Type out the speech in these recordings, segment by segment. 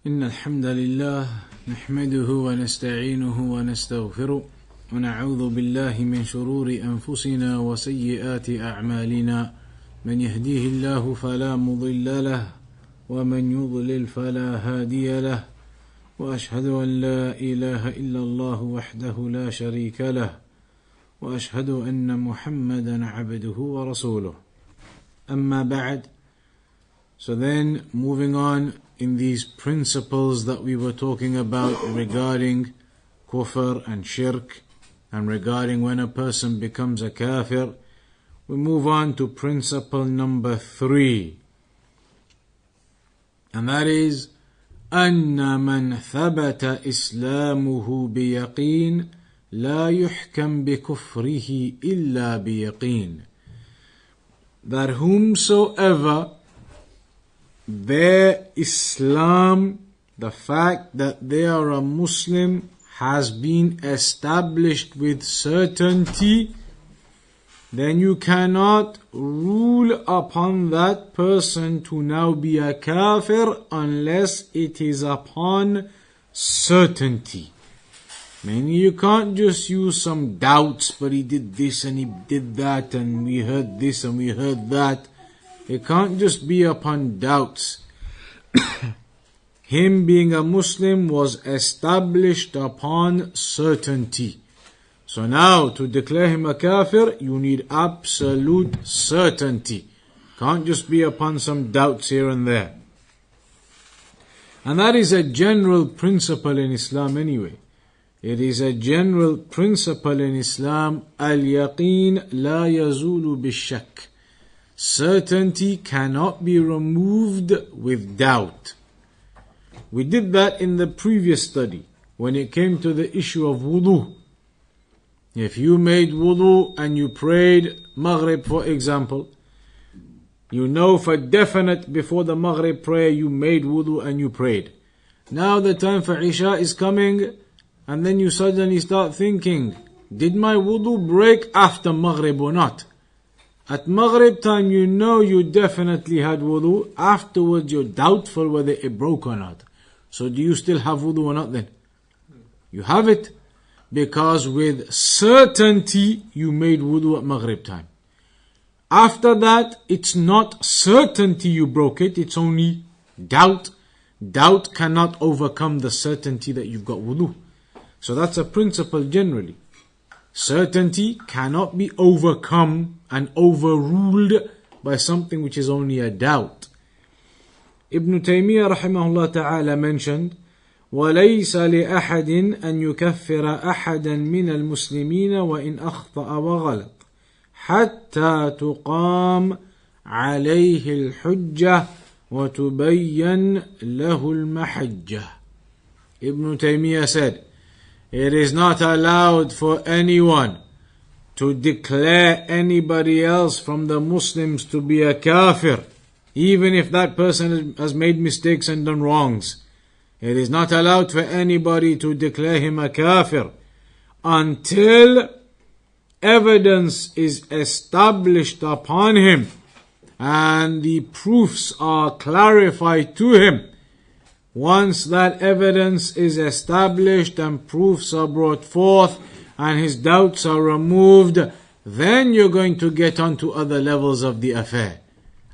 إن الحمد لله نحمده ونستعينه ونستغفره ونعوذ بالله من شرور أنفسنا وسيئات أعمالنا من يهديه الله فلا مضل له ومن يضلل فلا هادي له وأشهد أن لا إله إلا الله وحده لا شريك له وأشهد أن محمدا عبده ورسوله أما بعد. So then, moving on in these principles that we were talking about regarding Kufr and Shirk, and regarding when a person becomes a kafir, we move on to principle number 3. And that is, أن من ثبت إسلامه بيقين لا يحكم بكفره إلا بيقين. That whomsoever their Islam, the fact that they are a Muslim, has been established with certainty, then you cannot rule upon that person to now be a kafir unless it is upon certainty. Meaning you can't just use some doubts, but he did this and he did that and we heard this and we heard that. It can't just be upon doubts. Him being a Muslim was established upon certainty. So now, to declare him a kafir, you need absolute certainty. Can't just be upon some doubts here and there. And that is a general principle in Islam anyway. It is a general principle in Islam. Al-yaqeen la yazulu bishak. Certainty cannot be removed with doubt. We did that in the previous study when it came to the issue of wudu. If you made wudu and you prayed Maghrib, for example, you know for definite before the Maghrib prayer you made wudu and you prayed. Now the time for Isha is coming, and then you suddenly start thinking, did my wudu break after Maghrib or not? At Maghrib time you know you definitely had wudu. Afterwards you're doubtful whether it broke or not. So do you still have wudu or not then? You have it. Because with certainty you made wudu at Maghrib time. After that, it's not certainty you broke it, it's only doubt. Doubt cannot overcome the certainty that you've got wudu. So that's a principle generally. Certainty cannot be overcome and overruled by something which is only a doubt. Ibn Taymiyyah rahimahullah ta'ala mentioned, وَلَيْسَ لِأَحَدٍ أَنْ يُكَفِّرَ أَحَدًا مِنَ الْمُسْلِمِينَ وَإِنْ أَخْطَأَ وَغَلَطَ حَتَّى تُقَامَ عَلَيْهِ الْحُجَّةِ وَتُبَيَّنْ لَهُ الْمَحَجَّةِ. Ibn Taymiyyah said, it is not allowed for anyone to declare anybody else from the Muslims to be a kafir, even if that person has made mistakes and done wrongs. It is not allowed for anybody to declare him a kafir until evidence is established upon him and the proofs are clarified to him. Once that evidence is established and proofs are brought forth and his doubts are removed, then you're going to get on to other levels of the affair.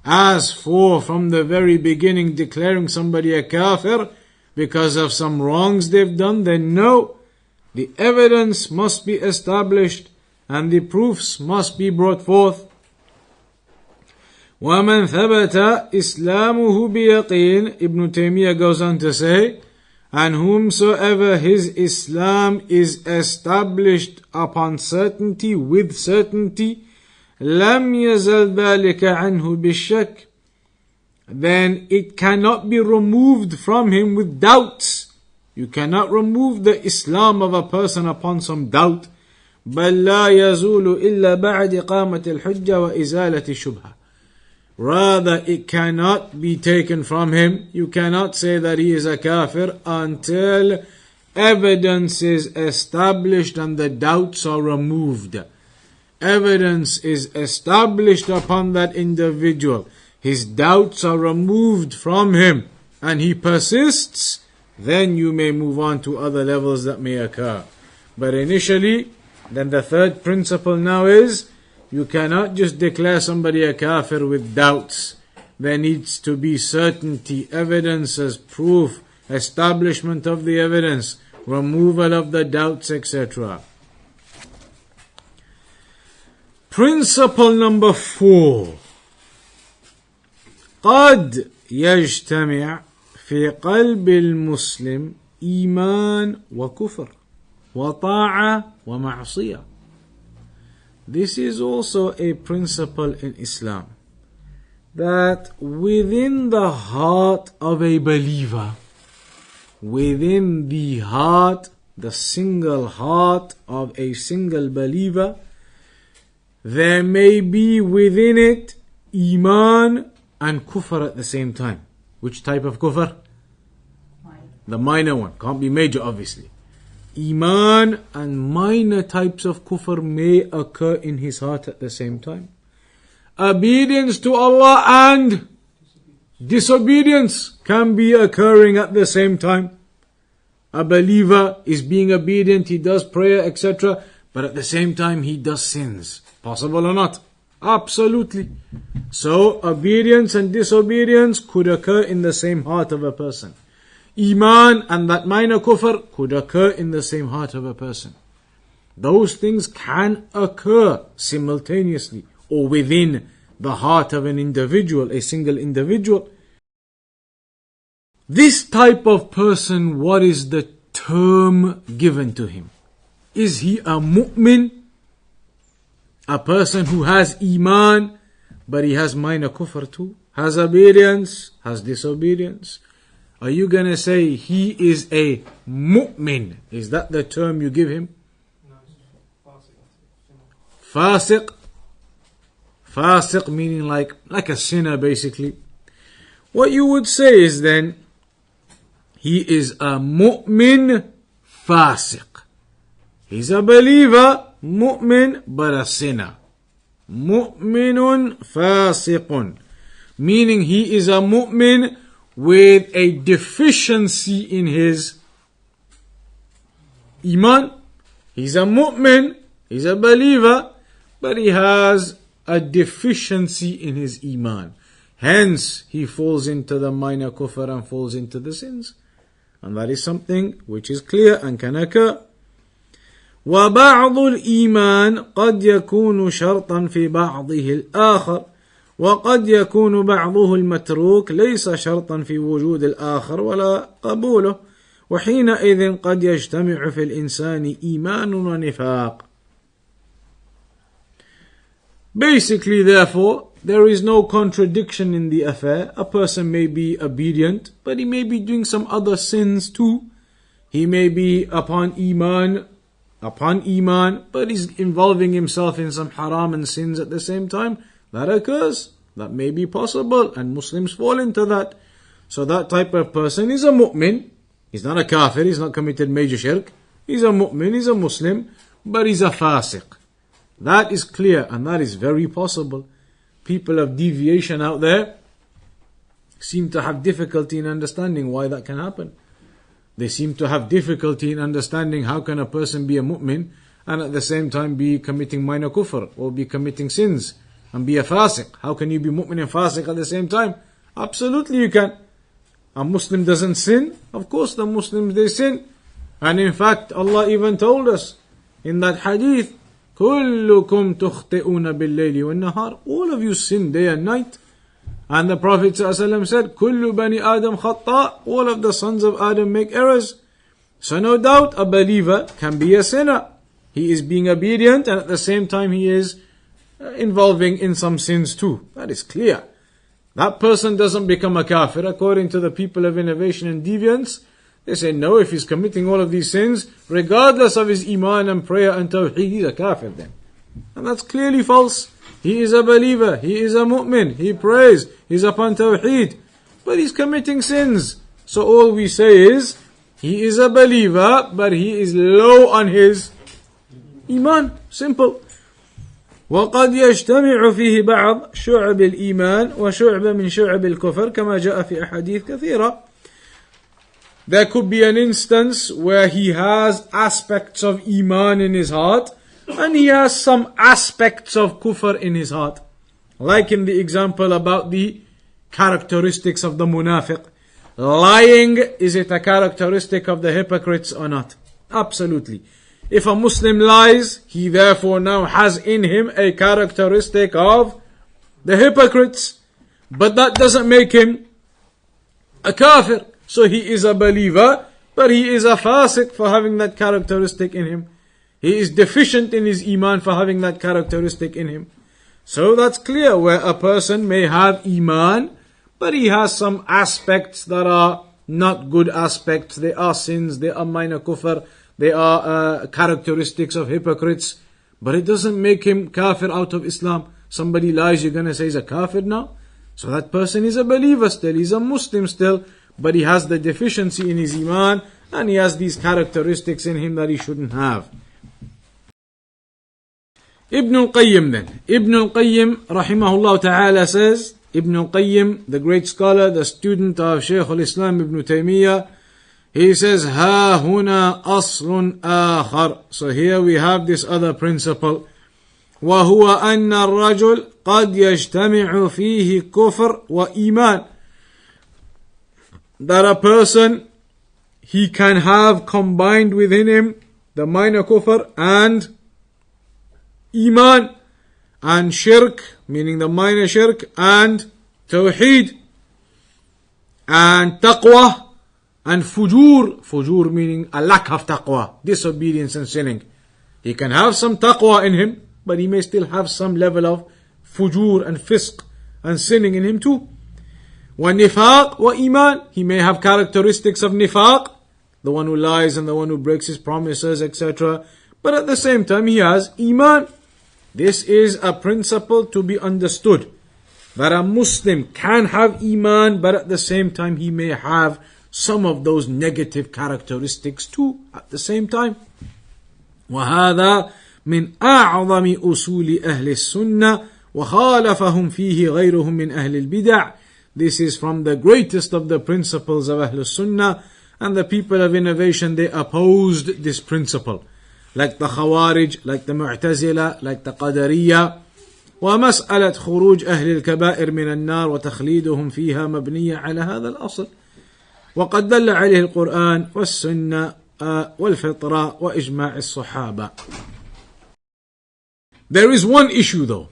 As for from the very beginning declaring somebody a kafir because of some wrongs they've done, then no. The evidence must be established and the proofs must be brought forth. وَمَنْ ثَبَتَ إِسْلَامُهُ بِيَقِينٍ. Ibn Taymiyyah goes on to say, and whomsoever his Islam is established upon certainty, with certainty, لَمْ يَزَلْ ذَلِكَ عَنْهُ بِالشَّكِّ. Then it cannot be removed from him with doubts. You cannot remove the Islam of a person upon some doubt. بَلْ لَا يَزُولُ إِلَّا بَعْدِ قَامَةِ الْحُجَّةِ وَإِزَالَةِ الشُّبْهَةِ. Rather, it cannot be taken from him. You cannot say that he is a kafir until evidence is established and the doubts are removed. Evidence is established upon that individual. His doubts are removed from him and he persists, then you may move on to other levels that may occur. But initially, then the third principle now is, you cannot just declare somebody a kafir with doubts. There needs to be certainty, evidence as proof, establishment of the evidence, removal of the doubts, etc. Principle number 4. قد يجتمع في قلب المسلم إيمان وكفر وطاعة ومعصية. This is also a principle in Islam, that within the heart of a believer, within the heart, the single heart of a single believer, there may be within it Eemaan and Kufr at the same time. Which type of Kufr? The minor one. Can't be major, obviously. Eemaan and minor types of Kufr may occur in his heart at the same time. Obedience to Allah and disobedience can be occurring at the same time. A believer is being obedient, he does prayer, etc., but at the same time he does sins. Possible or not? Absolutely. So obedience and disobedience could occur in the same heart of a person. Eemaan and that minor kufr could occur in the same heart of a person. Those things can occur simultaneously or within the heart of an individual, a single individual. This type of person, what is the term given to him? Is he a mu'min? A person who has Eemaan, but he has minor kufr too? Has obedience, has disobedience? Are you going to say he is a mu'min? Is that the term you give him? Fasiq. Fasiq meaning like a sinner basically. What you would say is then, he is a mu'min fasiq. He's a believer, mu'min, but a sinner. Mu'minun fasiqun. Meaning he is a mu'min with a deficiency in his Eemaan. He's a mu'min, he's a believer, but he has a deficiency in his Eemaan. Hence, he falls into the minor kufr and falls into the sins. And that is something which is clear and can occur. وبعض الإيمان قد يكون شرطا في بعضه الآخر وقد يكون بعضه المتروك ليس شرطا في وجود الآخر ولا قبوله وحينئذ قد يجتمع في الإنسان إيمان ونفاق. Basically, therefore, there is no contradiction in the affair. A person may be obedient, but he may be doing some other sins too. He may be upon Eemaan, but he's involving himself in some haram and sins at the same time. That occurs. That may be possible, and Muslims fall into that. So that type of person is a mu'min. He's not a kafir, he's not committed major shirk. He's a mu'min, he's a Muslim, but he's a fasiq. That is clear, and that is very possible. People of deviation out there seem to have difficulty in understanding why that can happen. They seem to have difficulty in understanding how can a person be a mu'min and at the same time be committing minor kufr or be committing sins and be a fasiq. How can you be mu'min and fasiq at the same time? Absolutely you can. A Muslim doesn't sin. Of course the Muslims, they sin. And in fact, Allah even told us in that hadith, كُلُّكُمْ تُخْطِئُونَ بِاللَّيْلِ وَالنَّهَارِ. All of you sin day and night. And the Prophet ﷺ said, كُلُّ بَنِي آدَمْ خَطَّاء. All of the sons of Adam make errors. So no doubt a believer can be a sinner. He is being obedient and at the same time he is involving in some sins too. That is clear. That person doesn't become a kafir according to the people of innovation and deviance. They say no, if he's committing all of these sins, regardless of his Eemaan and prayer and tawheed, he's a kafir then. And that's clearly false. He is a believer, he is a mu'min, he prays, he's upon tawheed, but he's committing sins. So all we say is, he is a believer, but he is low on his Eemaan. Simple. وقد يجتمع فيه بعض شعب الإيمان وشعب من شعب الكفر كما جاء في أحاديث كثيرة. there could be an instance where he has aspects of Eemaan in his heart and he has some aspects of Kufr in his heart. Like in the example about the characteristics of the munafiq. Lying, is it a characteristic of the hypocrites or not? Absolutely. If a Muslim lies, he therefore now has in him a characteristic of the hypocrites. But that doesn't make him a kafir. So he is a believer, but he is a fasiq for having that characteristic in him. He is deficient in his Eemaan for having that characteristic in him. So that's clear where a person may have Eemaan, but he has some aspects that are not good aspects. They are sins, they are minor kufr, they are characteristics of hypocrites. But it doesn't make him kafir out of Islam. Somebody lies, you're going to say he's a kafir now? So that person is a believer still, he's a Muslim still, but he has the deficiency in his Eemaan and he has these characteristics in him that he shouldn't have. Ibn al-Qayyim then. Ibn al-Qayyim rahimahullah ta'ala says, Ibn al-Qayyim, the great scholar, the student of Shaykh al-Islam Ibn Taymiyyah, he says, Ha huna aslun akhar. So here we have this other principle. وهو أن الرجل قد يجتمع فيه كفر وإيمان. That a person, he can have combined within him the minor kufr and Eemaan and shirk, meaning the minor shirk, and tawheed and taqwa and fujur. Fujur meaning a lack of taqwa, disobedience and sinning. He can have some taqwa in him, but he may still have some level of fujur and fisq and sinning in him too. وَنِفَاق وَإِيمان. He may have characteristics of nifaq, the one who lies and the one who breaks his promises, etc. But at the same time he has Eemaan. This is a principle to be understood, that a Muslim can have Eemaan, but at the same time he may have some of those negative characteristics too at the same time. وَهَذَا من أعظم أصول أهل السنة وخالفهم فيه غيرهم من أهل البدع. This is from the greatest of the principles of Ahlul Sunnah, and the people of innovation, they opposed this principle. Like the Khawarij, like the Mu'tazila, like the Qadariyya. ومسألة خروج أهل الكبائر من النار وتخليدهم فيها مبنية على هذا الأصل. وقد دل عليه القرآن والسنة والفطرة وإجماع الصحابة. There is one issue though.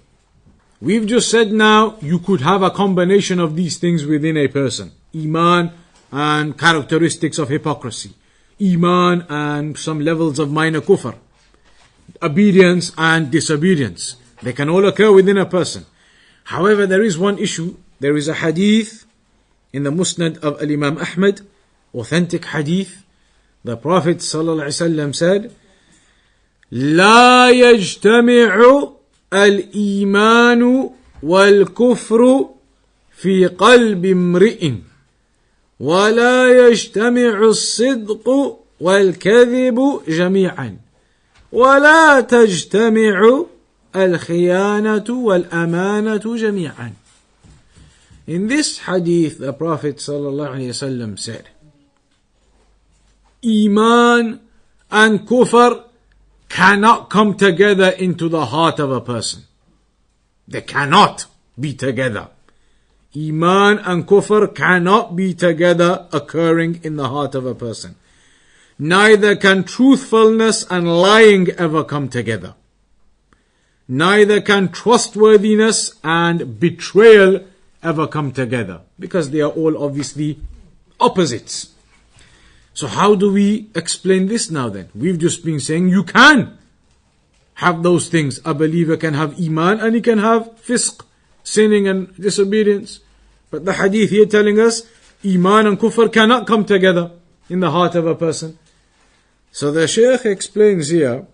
We've just said now you could have a combination of these things within a person. Eemaan and characteristics of hypocrisy. Eemaan and some levels of minor kufr. Obedience and disobedience. They can all occur within a person. However, there is one issue. There is a hadith in the Musnad of Imam Ahmad, authentic hadith. The Prophet ﷺ said, لا يجتمع الإيمان والكفر في قلب امرئ ولا يجتمع الصدق والكذب جميعا ولا تجتمع الخيانة والأمانة جميعا. In this hadith, the Prophet ﷺ said, Eemaan and Kufr cannot come together into the heart of a person. They cannot be together. Eemaan and Kufr cannot be together occurring in the heart of a person. Neither can truthfulness and lying ever come together. Neither can trustworthiness and betrayal ever come together, because they are all obviously opposites. So how do we explain this now then? We've just been saying you can have those things. A believer can have Eemaan and he can have fisq, sinning and disobedience. But the hadith here telling us Eemaan and Kufr cannot come together in the heart of a person. So the Shaykh explains here,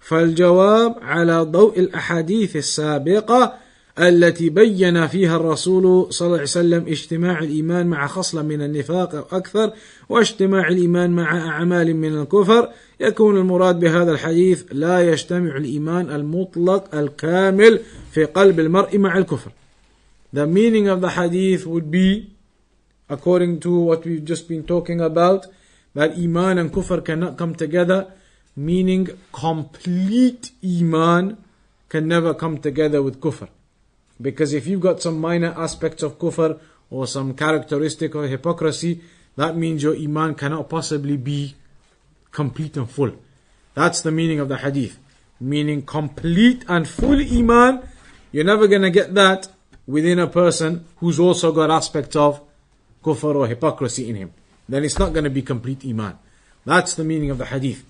فالجواب على ضوء الأحاديث السابقة التي بين فيها الرسول صلى الله عليه وسلم اجتماع الإيمان مع خصلة من النفاق أو أكثر واجتماع الإيمان مع أعمال من الكفر يكون المراد بهذا الحديث لا يجتمع الإيمان المطلق الكامل في قلب المرء مع الكفر. The meaning of the hadith would be according to what we've just been talking about, that Eemaan and Kufr cannot come together, meaning complete Eemaan can never come together with Kufr. Because if you've got some minor aspects of Kufr or some characteristic or hypocrisy, that means your Eemaan cannot possibly be complete and full. That's the meaning of the hadith. Meaning complete and full Eemaan, you're never going to get that within a person who's also got aspects of Kufr or hypocrisy in him. Then it's not going to be complete Eemaan. That's the meaning of the hadith.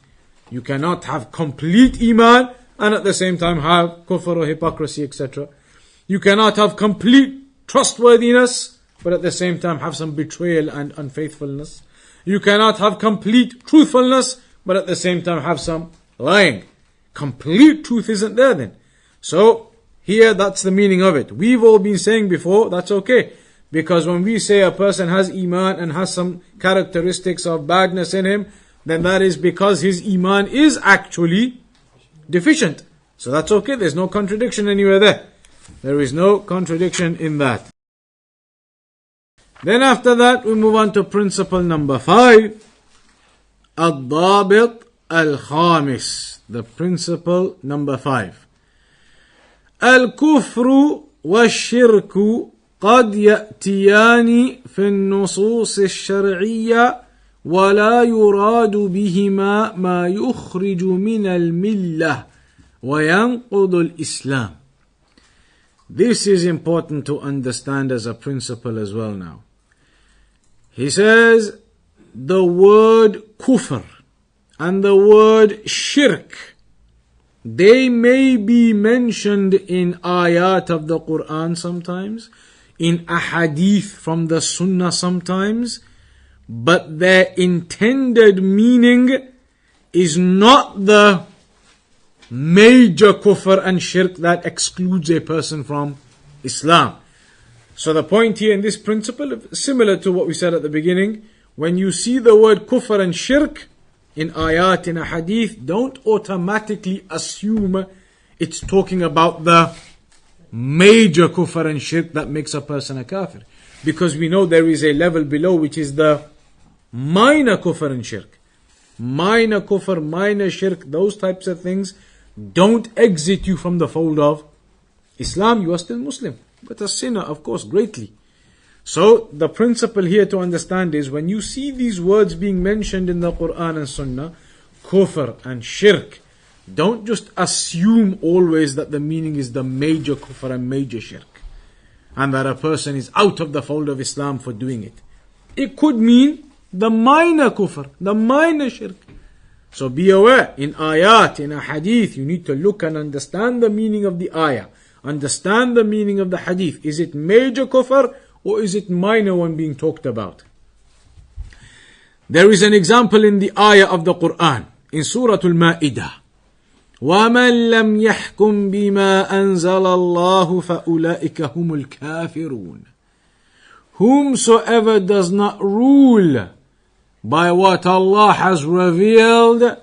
You cannot have complete Eemaan and at the same time have Kufr or hypocrisy, etc. You cannot have complete trustworthiness but at the same time have some betrayal and unfaithfulness. You cannot have complete truthfulness but at the same time have some lying. Complete truth isn't there then. So here that's the meaning of it. We've all been saying before, that's okay. Because when we say a person has Eemaan and has some characteristics of badness in him, then that is because his Eemaan is actually deficient. So that's okay, there's no contradiction anywhere there. There is no contradiction in that. Then after that we move on to principle number 5. Al-Dabit Al-Khamis. The principle number 5. Al-Kufru wa-Shirku قد يأتيان في النصوص الشرعية ولا يراد بهما ما يخرج من الملة وينقض الإسلام. This is important to understand as a principle as well now. He says the word kufr and the word shirk, they may be mentioned in ayat of the Quran sometimes, in a hadith from the Sunnah sometimes, but their intended meaning is not the major kufr and shirk that excludes a person from Islam. So the point here in this principle, similar to what we said at the beginning, when you see the word kufr and shirk in ayat, in a hadith, don't automatically assume it's talking about the major kufr and shirk that makes a person a kafir. Because we know there is a level below which is the minor kufr and shirk. Minor kufr, minor shirk, those types of things don't exit you from the fold of Islam. You are still Muslim, but a sinner, of course, greatly. So the principle here to understand is when you see these words being mentioned in the Quran and Sunnah, kufr and shirk, don't just assume always that the meaning is the major kufr and major shirk, and that a person is out of the fold of Islam for doing it. It could mean the minor kufr, the minor shirk. So be aware, in ayat, in a hadith, you need to look and understand the meaning of the ayah. Understand the meaning of the hadith. Is it major kufr or is it minor one being talked about? There is an example in the ayah of the Quran, in Surah Al-Ma'idah. وَمَنْ لَمْ يَحْكُمْ بِمَا أَنزَلَ اللَّهُ فَأُولَئِكَ هُمُ الْكَافِرُونَ. Whomsoever does not rule by what Allah has revealed,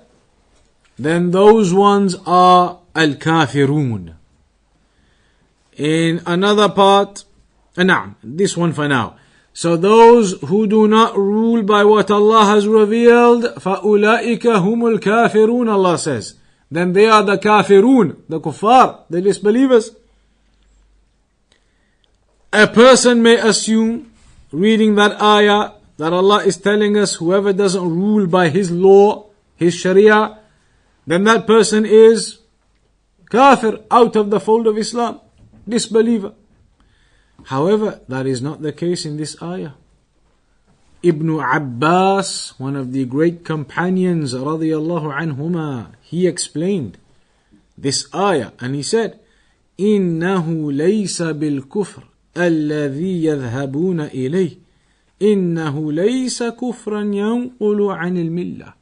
then those ones are al-kafirun. In another part, this one for now. So those who do not rule by what Allah has revealed, فَأُولَئِكَ هُمُ الْكَافِرُونَ, Allah says. Then they are the kafirun, the kuffar, the disbelievers. A person may assume, reading that ayah, that Allah is telling us whoever doesn't rule by His law, His sharia, then that person is kafir, out of the fold of Islam, disbeliever. However, that is not the case in this ayah. Ibn Abbas, one of the great companions radiyallahu anhuma, he explained this ayah and he said, إِنَّهُ لَيْسَ بِالْكُفْرِ الَّذِي يَذْهَبُونَ إِلَيْهِ إِنَّهُ لَيْسَ كُفْرًا يَنْقُلُ عَنِ الْمِلَّةِ.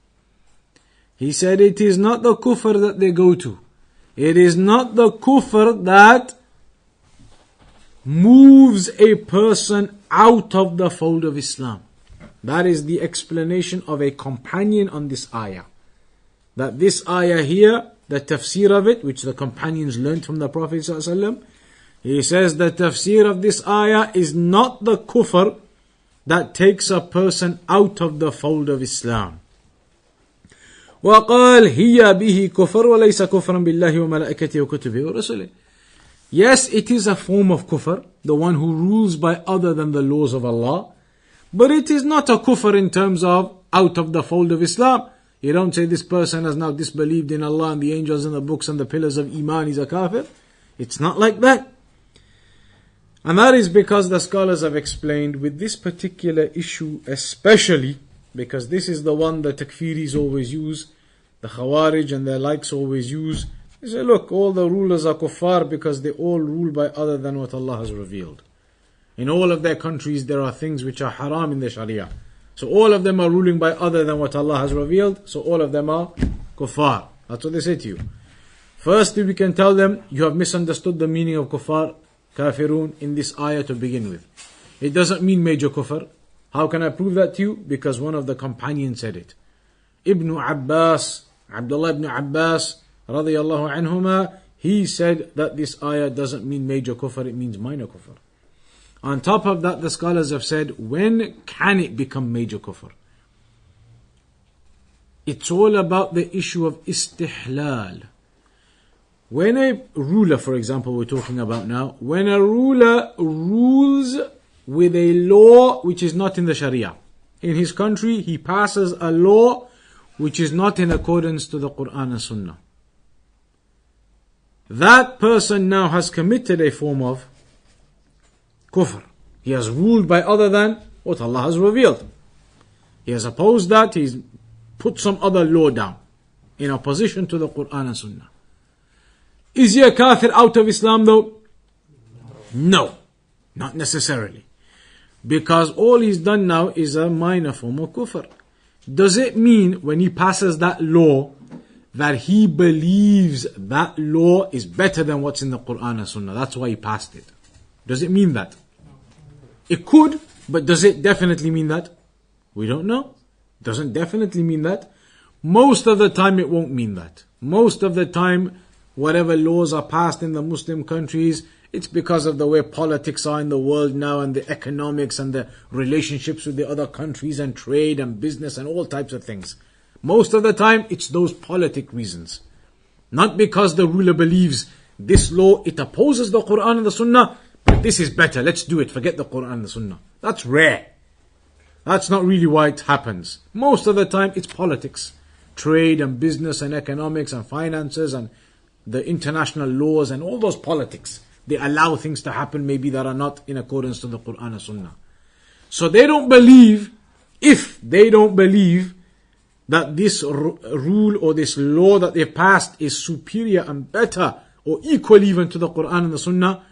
He said it is not the kufr that they go to. It is not the kufr that moves a person out of the fold of Islam. That is the explanation of a companion on this ayah. That this ayah here, the tafsir of it, which the companions learned from the Prophet ﷺ, he says the tafsir of this ayah is not the kufr that takes a person out of the fold of Islam. وَقَالْ هِيَ بِهِ كُفْرٌ وَلَيْسَ كُفْرًا بِاللَّهِ وَمَلَائِكَتِهِ وَكُتُبِهِ وَرُسُلِهِ. Yes, it is a form of kufr, the one who rules by other than the laws of Allah, but it is not a kufr in terms of out of the fold of Islam. You don't say this person has now disbelieved in Allah and the angels and the books and the pillars of Eemaan, he's a kafir. It's not like that. And that is because the scholars have explained with this particular issue especially, because this is the one the Takfiris always use, the Khawarij and their likes always use. They say, look, all the rulers are kuffar because they all rule by other than what Allah has revealed. In all of their countries there are things which are haram in the Sharia. So all of them are ruling by other than what Allah has revealed, so all of them are kuffar. That's what they say to you. Firstly, we can tell them, you have misunderstood the meaning of kuffar, kafirun, in this ayah to begin with. It doesn't mean major kufr. How can I prove that to you? Because one of the companions said it. Abdullah ibn Abbas, radiyallahu anhuma, he said that this ayah doesn't mean major kufr, it means minor kufr. On top of that, the scholars have said, when can it become major kufr? It's all about the issue of istihlal. When a ruler, for example, we're talking about now, when a ruler rules with a law which is not in the Sharia. In his country, he passes a law which is not in accordance to the Quran and Sunnah. That person now has committed a form of kufr. He has ruled by other than what Allah has revealed. He has opposed that, he's put some other law down in opposition to the Quran and Sunnah. Is he a kafir out of Islam though? No, not necessarily. Because all he's done now is a minor form of kufr. Does it mean when he passes that law that he believes that law is better than what's in the Quran and Sunnah? That's why he passed it. Does it mean that? It could, but does it definitely mean that? We don't know. Doesn't definitely mean that. Most of the time it won't mean that. Most of the time, whatever laws are passed in the Muslim countries, it's because of the way politics are in the world now and the economics and the relationships with the other countries and trade and business and all types of things. Most of the time, it's those politic reasons. Not because the ruler believes this law, it opposes the Quran and the Sunnah, but this is better, let's do it, forget the Quran and the Sunnah. That's rare. That's not really why it happens. Most of the time, it's politics. Trade and business and economics and finances and the international laws and all those politics. They allow things to happen maybe that are not in accordance to the Quran and Sunnah. So they don't believe, if they don't believe that this rule or this law that they passed is superior and better or equal even to the Quran and the Sunnah,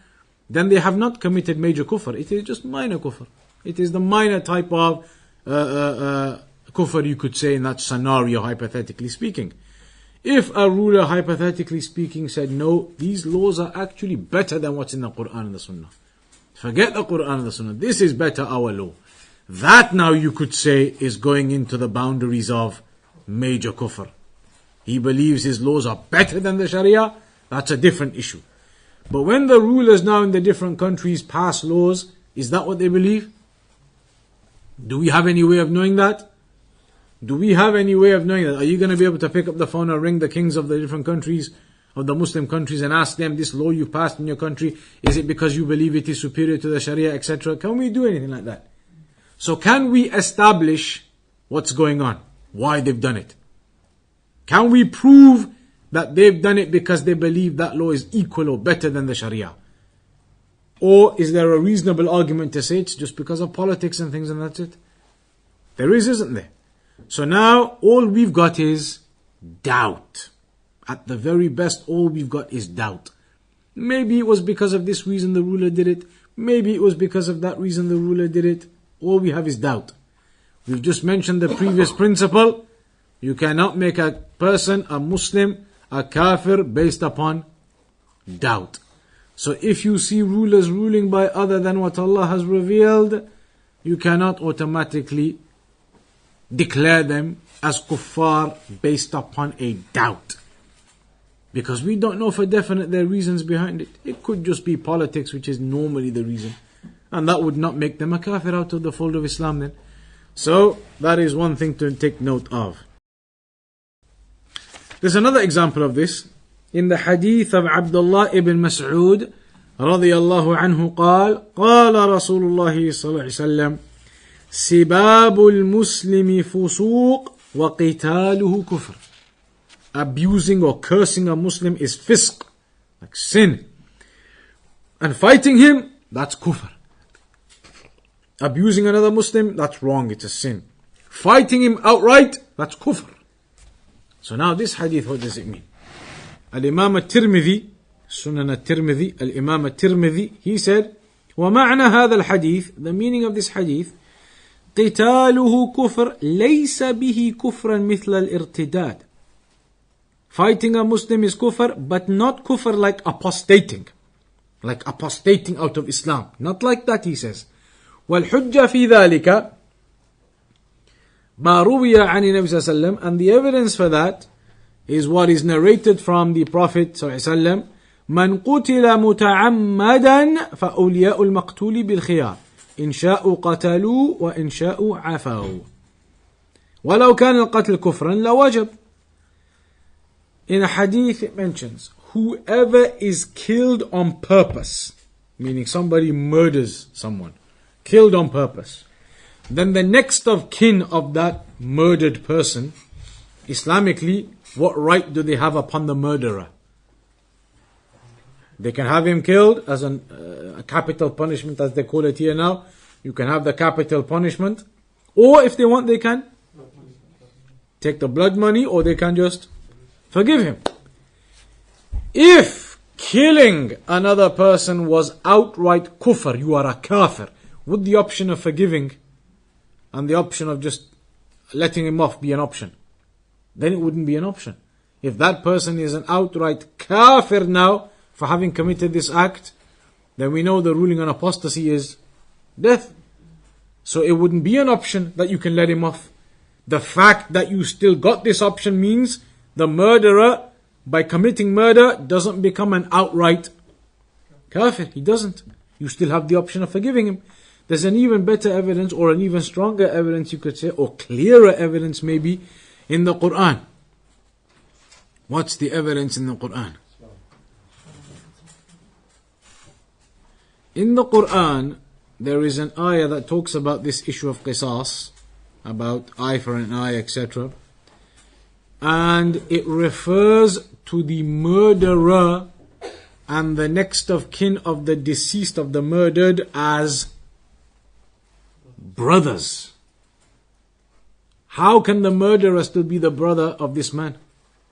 then they have not committed major kufr. It is just minor kufr. It is the minor type of kufr, you could say, in that scenario, hypothetically speaking. If a ruler, hypothetically speaking, said, no, these laws are actually better than what's in the Quran and the Sunnah. Forget the Quran and the Sunnah. This is better, our law. That now you could say is going into the boundaries of major kufr. He believes his laws are better than the Sharia. That's a different issue. But when the rulers now in the different countries pass laws, is that what they believe? Do we have any way of knowing that? Do we have any way of knowing that? Are you going to be able to pick up the phone and ring the kings of the different countries, of the Muslim countries, and ask them, this law you passed in your country, is it because you believe it is superior to the Sharia, etc.? Can we do anything like that? So can we establish what's going on? Why they've done it? Can we prove that they've done it because they believe that law is equal or better than the Sharia? Or is there a reasonable argument to say it's just because of politics and things and that's it? There is, isn't there? So now all we've got is doubt. At the very best, all we've got is doubt. Maybe it was because of this reason the ruler did it. Maybe it was because of that reason the ruler did it. All we have is doubt. We've just mentioned the previous principle. You cannot make a person, a Muslim, a kafir based upon doubt. So if you see rulers ruling by other than what Allah has revealed, you cannot automatically declare them as kuffar based upon a doubt. Because we don't know for definite their reasons behind it. It could just be politics, which is normally the reason. And that would not make them a kafir out of the fold of Islam then. So that is one thing to take note of. There's another example of this. In the hadith of Abdullah ibn Mas'ud رضي الله عنه قال قال رسول الله صلى الله عليه وسلم سباب المسلم فسوق وقتاله كفر. Abusing or cursing a Muslim is fisq, like sin. And fighting him, that's kufr. Abusing another Muslim, that's wrong, it's a sin. Fighting him outright, that's kufr. So now this hadith, what does it mean? Al-Imam al-Tirmidhi, Sunan al-Tirmidhi, Al-Imam al-Tirmidhi, he said, وَمَعْنَى هَذَا الْحَدِيث, the meaning of this hadith, قِتَالُهُ كُفْرٌ لَيْسَ بِهِ كُفْرًا مِثْلَ الْإِرْتِدَادِ. Fighting a Muslim is kufr, but not kufr like apostating. Like apostating out of Islam. Not like that, he says. وَالْحُجَّةِ فِي ذَلِكَ مَا رُوِيَ عَنِ النَّبِيِّ صلى الله عليه وسلم, and the evidence for that is what is narrated from the Prophet صلى الله عليه وسلم, مَنْ قُتِلَ مُتَعَمَّدًا فَأَوْلِيَاءُ الْمَقْتُولِ بِالْخِيَارِ إِنْ شَاءُوا قَتَلُوا وَإِنْ شَاءُوا عَفَوْا وَلَوْ كَانَ الْقَتْلُ كُفْرًا لَوَجَبْ. In a hadith it mentions, whoever is killed on purpose, meaning somebody murders someone, killed on purpose, then the next of kin of that murdered person, Islamically, what right do they have upon the murderer? They can have him killed as a capital punishment, as they call it here now. You can have the capital punishment, or if they want, they can take the blood money, or they can just forgive him. If killing another person was outright kufr, you are a kafir, would the option of forgiving and the option of just letting him off be an option? Then it wouldn't be an option. If that person is an outright kafir now for having committed this act, then we know the ruling on apostasy is death. So it wouldn't be an option that you can let him off. The fact that you still got this option means the murderer, by committing murder, doesn't become an outright kafir. He doesn't. You still have the option of forgiving him. There's an even better evidence, or an even stronger evidence, you could say, or clearer evidence maybe, in the Quran. What's the evidence in the Quran? In the Quran, there is an ayah that talks about this issue of qisas, about eye for an eye, etc. And it refers to the murderer and the next of kin of the deceased, of the murdered, as brothers. How can the murderer still be the brother of this man?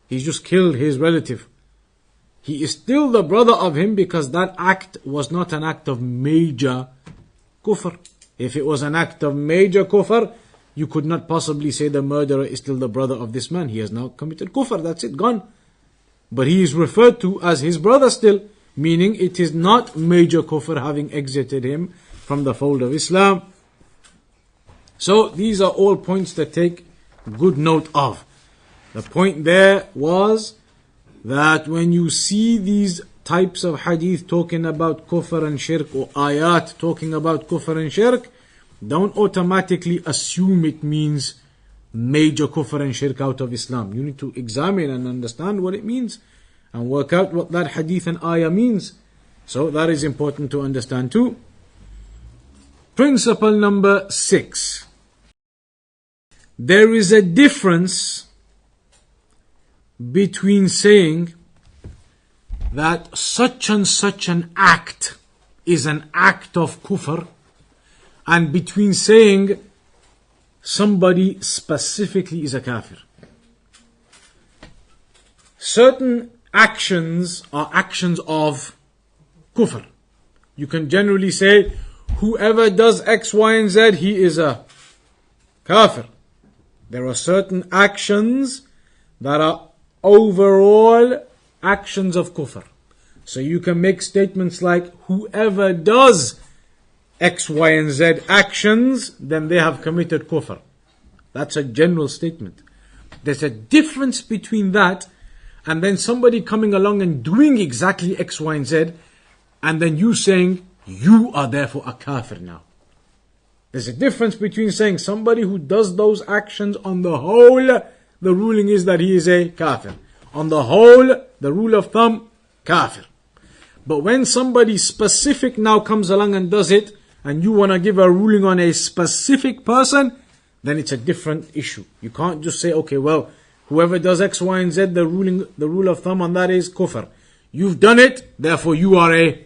He's just killed his relative. He is still the brother of him because that act was not an act of major kufr. If it was an act of major kufr, you could not possibly say the murderer is still the brother of this man. He has now committed kufr, that's it, gone. But he is referred to as his brother still, meaning it is not major kufr having exited him from the fold of Islam. So these are all points to take good note of. The point there was that when you see these types of hadith talking about kufr and shirk, or ayat talking about kufr and shirk, don't automatically assume it means major kufr and shirk out of Islam. You need to examine and understand what it means and work out what that hadith and ayah means. So that is important to understand too. Principle number 6. There is a difference between saying that such and such an act is an act of kufr, and between saying somebody specifically is a kafir. Certain actions are actions of kufr. You can generally say, whoever does X, Y, and Z, he is a kafir. There are certain actions that are overall actions of kufr. So you can make statements like, whoever does X, Y, and Z actions, then they have committed kufr. That's a general statement. There's a difference between that and then somebody coming along and doing exactly X, Y, and Z, and then you saying You are therefore a kafir now. There's a difference between saying somebody who does those actions on the whole, the ruling is that he is a kafir. On the whole, the rule of thumb, kafir. But when somebody specific now comes along and does it, and you want to give a ruling on a specific person, then it's a different issue. You can't just say, okay, well, whoever does X, Y, and Z, the rule of thumb on that is kufr. You've done it, therefore you are a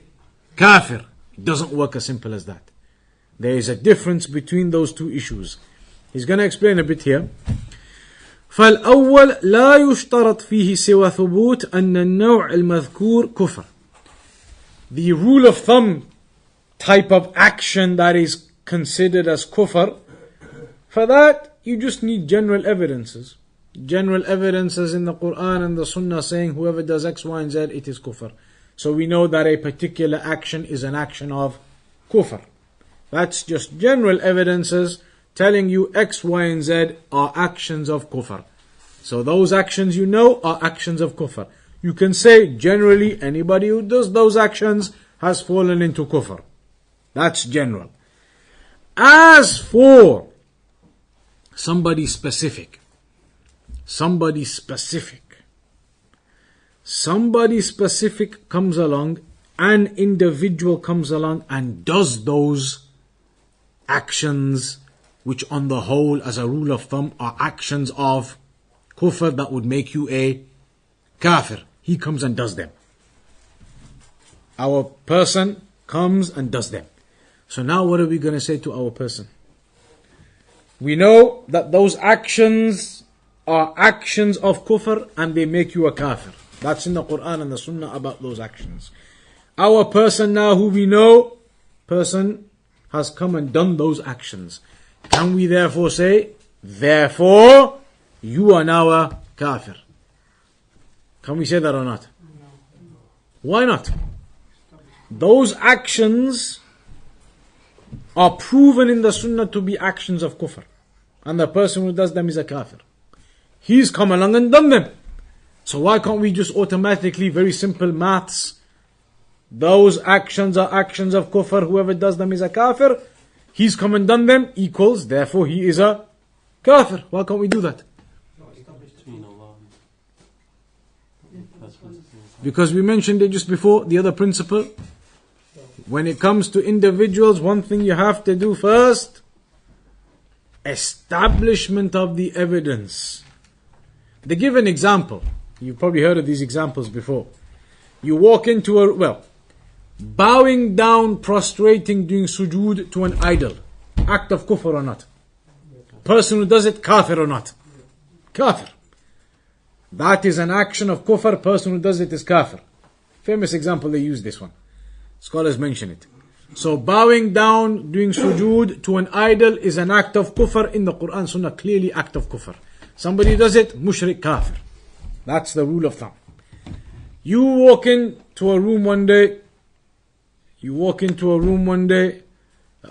kafir. It doesn't work as simple as that. There is a difference between those two issues. He's going to explain a bit here. فالأول لا يشترط فيه سوى ثبوت أن النوع المذكور كفر. The rule of thumb type of action that is considered as kufr, for that you just need general evidences. General evidences in the Quran and the Sunnah saying whoever does X, Y, and Z, it is kufr. So we know that a particular action is an action of kufr. That's just general evidences telling you X, Y, and Z are actions of kufr. So those actions you know are actions of kufr. You can say generally anybody who does those actions has fallen into kufr. That's general. As for somebody specific comes along, an individual comes along and does those actions which on the whole as a rule of thumb are actions of kufr that would make you a kafir. He comes and does them. Our person comes and does them. So now what are we going to say to our person? We know that those actions are actions of kufr and they make you a kafir. That's in the Quran and the Sunnah about those actions. Our person now who we know, person has come and done those actions. Can we therefore say, therefore, you are now a kafir? Can we say that or not? Why not? Those actions are proven in the Sunnah to be actions of kufr. And the person who does them is a kafir. He's come along and done them. So why can't we just automatically, very simple maths, those actions are actions of kufr, whoever does them is a kafir, he's come and done them, equals, therefore he is a kafir. Why can't we do that? Because we mentioned it just before, the other principle. When it comes to individuals, one thing you have to do first, establishment of the evidence. They give an example. You've probably heard of these examples before. You walk into bowing down, prostrating, doing sujood to an idol. Act of kufr or not? Person who does it, kafir or not? Kafir. That is an action of kufr. Person who does it is kafir. Famous example, they use this one. Scholars mention it. So bowing down, doing sujood to an idol is an act of kufr in the Quran, Sunnah, clearly act of kufr. Somebody does it, mushrik, kafir. That's the rule of thumb. You walk into a room one day,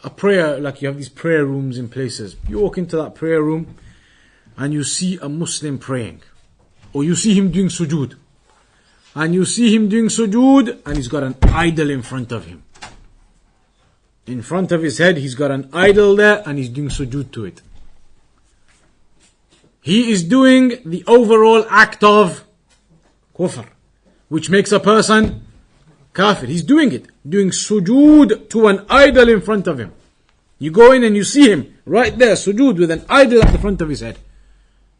a prayer, like you have these prayer rooms in places. You walk into that prayer room and you see a Muslim praying. Or you see him doing sujood. And you see him doing sujood and he's got an idol in front of him. In front of his head, he's got an idol there and he's doing sujood to it. He is doing the overall act of kufr, which makes a person kafir. He's doing it, doing sujood to an idol in front of him. You go in and you see him right there, sujood with an idol at the front of his head.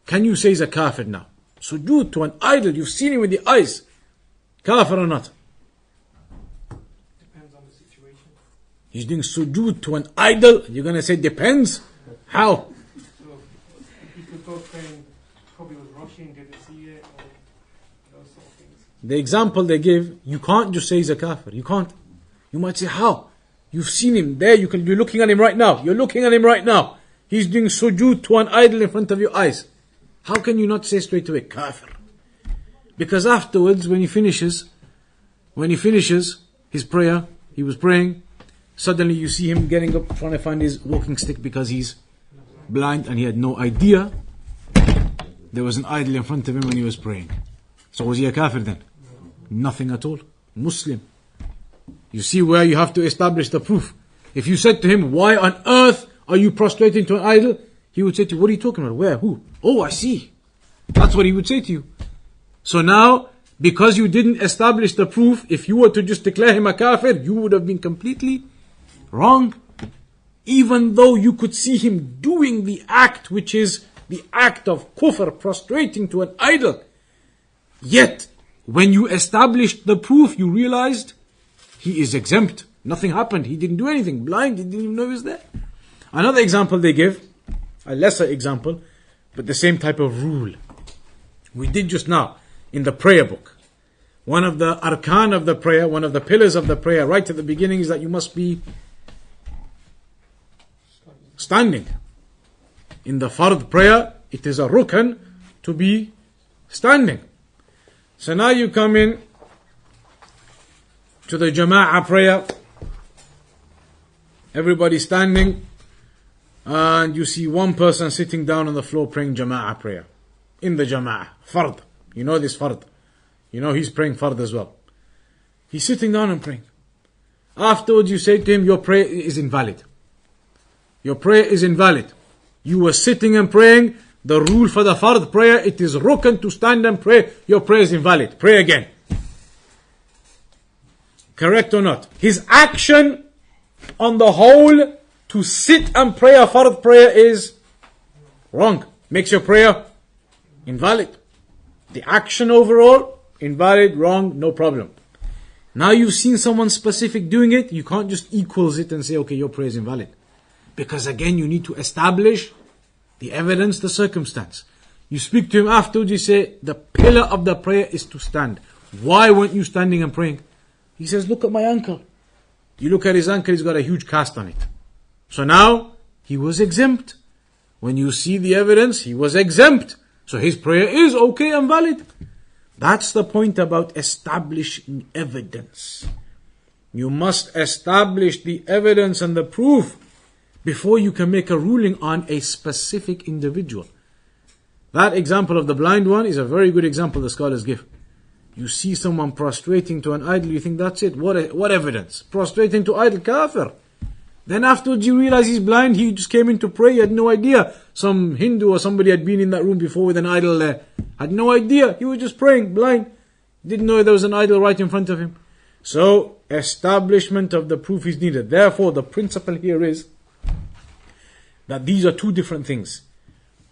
Can you say he's a kafir now? Sujood to an idol, you've seen him with the eyes. Kafir or not? Depends on the situation. He's doing sujood to an idol. You're going to say depends? How? So he could go praying, probably was rushing, didn't see it, or those sort of things. The example they give, you can't just say he's a kafir. You can't. You might say, how? You've seen him there. You're looking at him right now. You're looking at him right now. He's doing sujood to an idol in front of your eyes. How can you not say straight away kafir? Because afterwards, when he finishes his prayer, he was praying, suddenly you see him getting up, trying to find his walking stick because he's blind and he had no idea there was an idol in front of him when he was praying. So was he a kafir then? Nothing at all. Muslim. You see where you have to establish the proof. If you said to him, why on earth are you prostrating to an idol? He would say to you, what are you talking about? Where? Who? Oh, I see. That's what he would say to you. So now, because you didn't establish the proof, if you were to just declare him a kafir, you would have been completely wrong. Even though you could see him doing the act, which is the act of kufr, prostrating to an idol. Yet, when you established the proof, you realized he is exempt. Nothing happened. He didn't do anything. Blind. He didn't even know he was there. Another example they give, a lesser example, but the same type of rule. We did just now in the prayer book. One of the arkan of the prayer, one of the pillars of the prayer, right at the beginning, is that you must be standing. In the fard prayer, it is a rukn to be standing. So now you come in to the jama'ah prayer. Everybody standing, and you see one person sitting down on the floor praying jama'ah prayer. In the jama'ah, fard. You know this fard. You know he's praying fard as well. He's sitting down and praying. Afterwards you say to him, your prayer is invalid. Your prayer is invalid. You were sitting and praying. The rule for the fard prayer, it is rukn to stand and pray. Your prayer is invalid. Pray again. Correct or not? His action on the whole to sit and pray a fard prayer is wrong. Makes your prayer invalid. The action overall, invalid, wrong, no problem. Now you've seen someone specific doing it, you can't just equals it and say, okay, your prayer is invalid. Because again, you need to establish the evidence, the circumstance. You speak to him afterwards, you say, the pillar of the prayer is to stand. Why weren't you standing and praying? He says, look at my ankle. You look at his ankle, he's got a huge cast on it. So now, he was exempt. When you see the evidence, he was exempt. So his prayer is okay and valid. That's the point about establishing evidence. You must establish the evidence and the proof before you can make a ruling on a specific individual. That example of the blind one is a very good example the scholars give. You see someone prostrating to an idol, you think that's it. What evidence? Prostrating to idol, kafir. Then afterwards you realize he's blind, he just came in to pray, he had no idea. Some Hindu or somebody had been in that room before with an idol there. Had no idea, he was just praying, blind. Didn't know there was an idol right in front of him. So, establishment of the proof is needed. Therefore, the principle here is that these are two different things.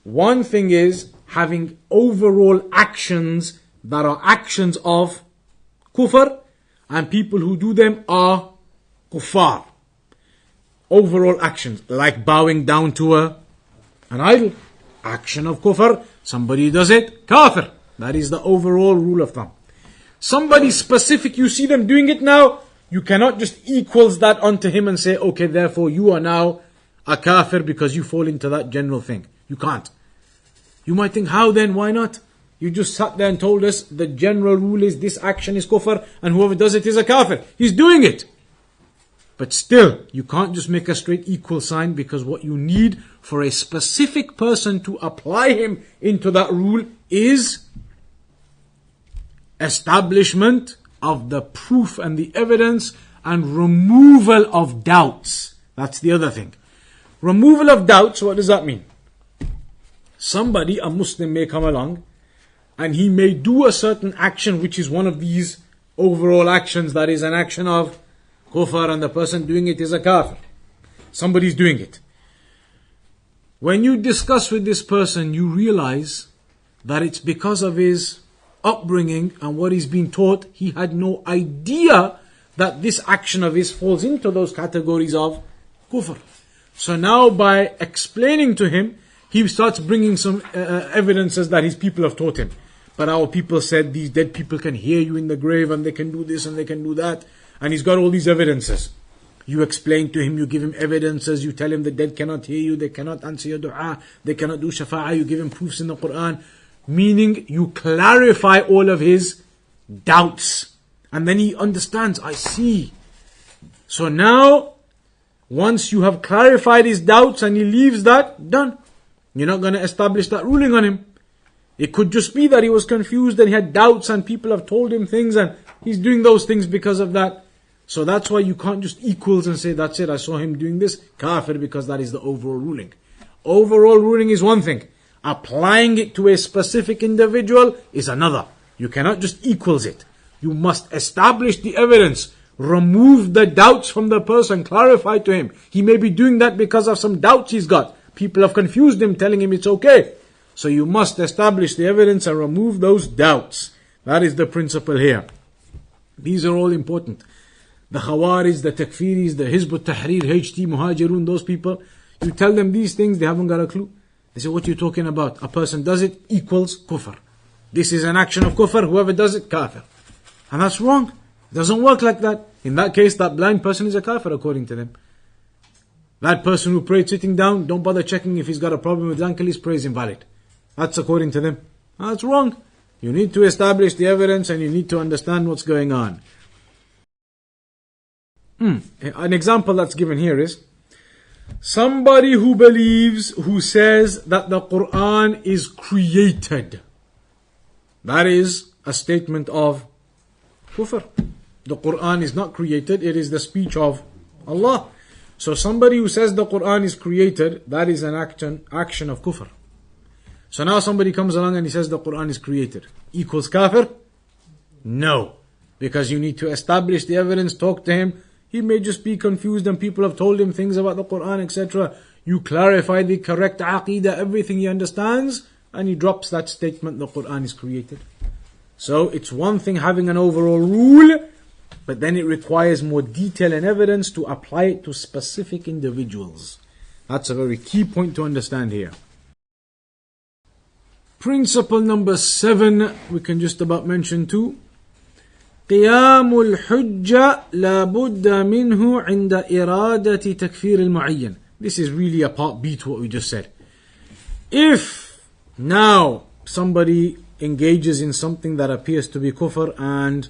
One thing is having overall actions that are actions of kufr, and people who do them are kuffar. Overall actions, like bowing down to an idol. Action of kufr, somebody does it, kafir. That is the overall rule of thumb. Somebody specific, you see them doing it now, you cannot just equals that onto him and say, okay, therefore you are now a kafir because you fall into that general thing. You can't. You might think, how then, why not? You just sat there and told us the general rule is this action is kufr and whoever does it is a kafir. He's doing it. But still, you can't just make a straight equal sign, because what you need for a specific person to apply him into that rule is establishment of the proof and the evidence and removal of doubts. That's the other thing. Removal of doubts, what does that mean? Somebody, a Muslim, may come along and he may do a certain action which is one of these overall actions, that is an action of kufr, and the person doing it is a kafir. Somebody's doing it. When you discuss with this person, you realize that it's because of his upbringing and what he's been taught. He had no idea that this action of his falls into those categories of kufr. So now by explaining to him, he starts bringing some evidences that his people have taught him. But our people said these dead people can hear you in the grave and they can do this and they can do that. And he's got all these evidences. You explain to him, you give him evidences, you tell him the dead cannot hear you, they cannot answer your dua, they cannot do shafa'ah, you give him proofs in the Quran. Meaning you clarify all of his doubts. And then he understands, I see. So now, once you have clarified his doubts and he leaves that, done. You're not going to establish that ruling on him. It could just be that he was confused and he had doubts and people have told him things and he's doing those things because of that. So that's why you can't just equals and say, that's it, I saw him doing this, kafir, because that is the overall ruling. Overall ruling is one thing. Applying it to a specific individual is another. You cannot just equals it. You must establish the evidence. Remove the doubts from the person. Clarify to him. He may be doing that because of some doubts he's got. People have confused him, telling him it's okay. So you must establish the evidence and remove those doubts. That is the principle here. These are all important. The Khawaris, the Takfiris, the Hizb ut-Tahrir, HT, Muhajirun, those people, you tell them these things, they haven't got a clue. They say, what are you talking about? A person does it equals kufr. This is an action of kufr, whoever does it, kafir. And that's wrong. It doesn't work like that. In that case, that blind person is a kafir according to them. That person who prayed sitting down, don't bother checking if he's got a problem with his ankle, his prayer is invalid. That's according to them. That's wrong. You need to establish the evidence and you need to understand what's going on. An example that's given here is somebody who believes, who says that the Quran is created. That is a statement of kufr. The Quran is not created, it is the speech of Allah. So somebody who says the Quran is created, that is an action of kufr. So now somebody comes along and he says the Quran is created. Equals kafir? No. Because you need to establish the evidence, talk to him. He may just be confused and people have told him things about the Quran, etc. You clarify the correct aqeedah, everything he understands, and he drops that statement, the Quran is created. So it's one thing having an overall rule, but then it requires more detail and evidence to apply it to specific individuals. That's a very key point to understand here. Principle number 7, we can just about mention too. قيام الحجة لا بد منه عند إرادة تكفير المعين. This is really a part B to what we just said. If now somebody engages in something that appears to be kufr and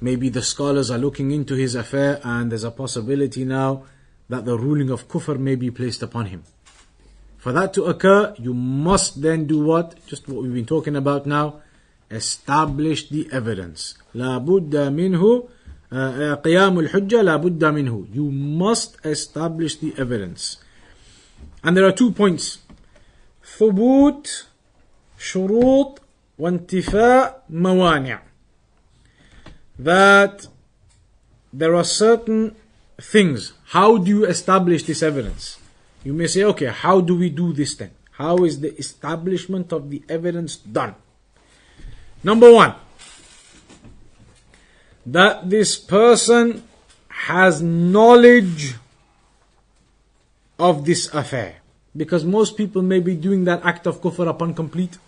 maybe the scholars are looking into his affair and there's a possibility now that the ruling of kufr may be placed upon him. For that to occur, you must then do what? Just what we've been talking about now. Establish the evidence. لا بد منه قيام الحجة لا بد منه. You must establish the evidence. And there are 2 points. ثبوت شروط وانتفاء موانع. That there are certain things. How do you establish this evidence? You may say, okay, how do we do this then? How is the establishment of the evidence done? Number 1, that this person has knowledge of this affair. Because most people may be doing that act of kufr upon complete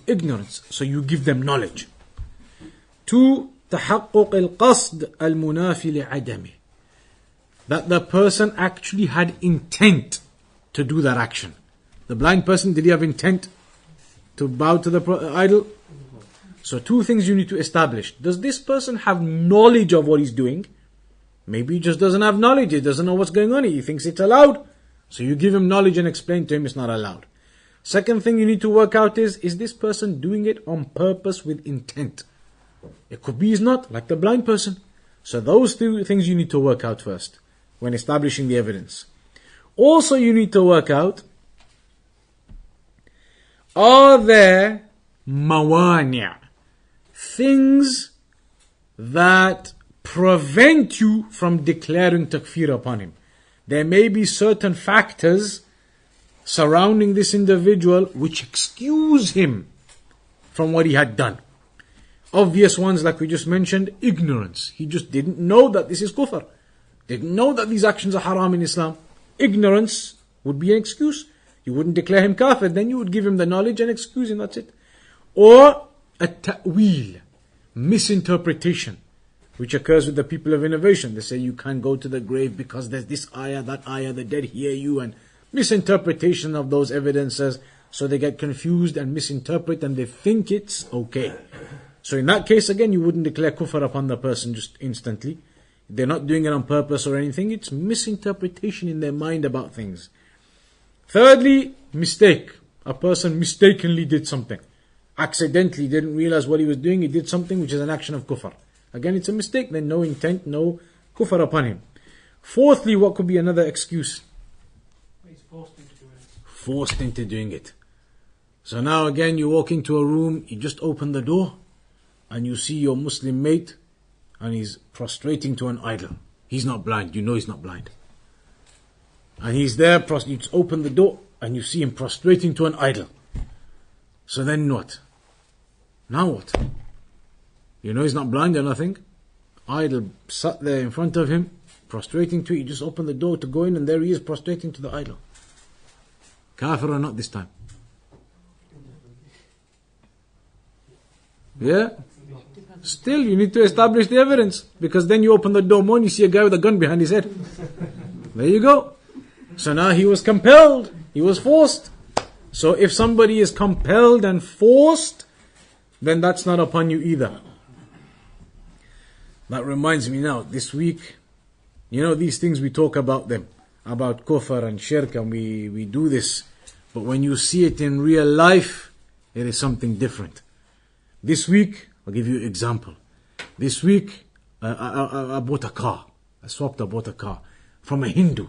ignorance. So you give them knowledge. 2, تحقق القصد المنافي لعدمه. That the person actually had intent to do that action. The blind person, did he have intent to bow to the idol? So 2 things you need to establish. Does this person have knowledge of what he's doing? Maybe he just doesn't have knowledge. He doesn't know what's going on. He thinks it's allowed. So you give him knowledge and explain to him it's not allowed. Second thing you need to work out is this person doing it on purpose with intent? It could be he's not, like the blind person. So those 2 things you need to work out first when establishing the evidence. Also you need to work out, are there mawani', things that prevent you from declaring takfir upon him? There may be certain factors surrounding this individual which excuse him from what he had done. Obvious ones like we just mentioned, ignorance. He just didn't know that this is kufr. Didn't know that these actions are haram in Islam. Ignorance would be an excuse. You wouldn't declare him kafir, then you would give him the knowledge and excuse him, that's it. Or a ta'wil, misinterpretation, which occurs with the people of innovation. They say you can't go to the grave because there's this ayah, that ayah, the dead hear you, and misinterpretation of those evidences. So they get confused and misinterpret and they think it's okay. So in that case, again, you wouldn't declare kufr upon the person just instantly. They're not doing it on purpose or anything. It's misinterpretation in their mind about things. Thirdly, mistake. A person mistakenly did something. Accidentally didn't realize what he was doing. He did something which is an action of kufr. Again, it's a mistake. Then no intent, no Kufr upon him. Fourthly, what could be another excuse? He's forced into doing it. Forced into doing it. So now again, you walk into a room, you just open the door, and you see your Muslim mate, and he's prostrating to an idol. He's not blind, you know he's not blind. And he's there, you just open the door, and you see him prostrating to an idol. So then what? Now what? You know he's not blind or nothing. Idol sat there in front of him, prostrating to it. You just open the door to go in, and there he is prostrating to the idol. Kafir or not this time? Yeah? Still, you need to establish the evidence. Because then you open the door more and you see a guy with a gun behind his head. There you go. So now he was compelled. He was forced. So if somebody is compelled and forced, then that's not upon you either. That reminds me now, this week, you know these things we talk about them, about kufr and shirk, and we do this. But when you see it in real life, it is something different. This week, I'll give you an example. This week, I bought a car. I bought a car from a Hindu.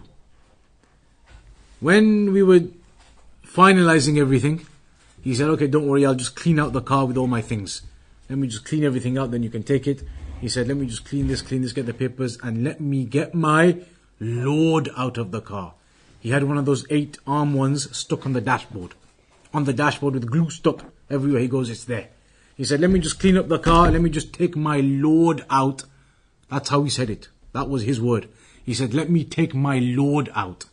When we were finalizing everything, he said, okay, don't worry, I'll just clean out the car with all my things. Let me just clean everything out, then you can take it. He said, let me just clean this, get the papers, and let me get my load out of the car. He had one of those 8-arm ones stuck on the dashboard. On the dashboard with glue stuck everywhere he goes, it's there. He said, let me just clean up the car, let me just take my load out. That's how he said it. That was his word. He said, let me take my load out.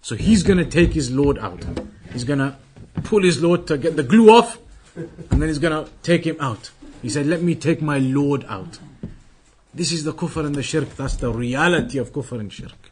So he's going to take his load out. He's going to pull his load to get the glue off, and then he's going to take him out. He said, let me take my load out. This is the kufr and the shirk. That's the reality of kufr and shirk.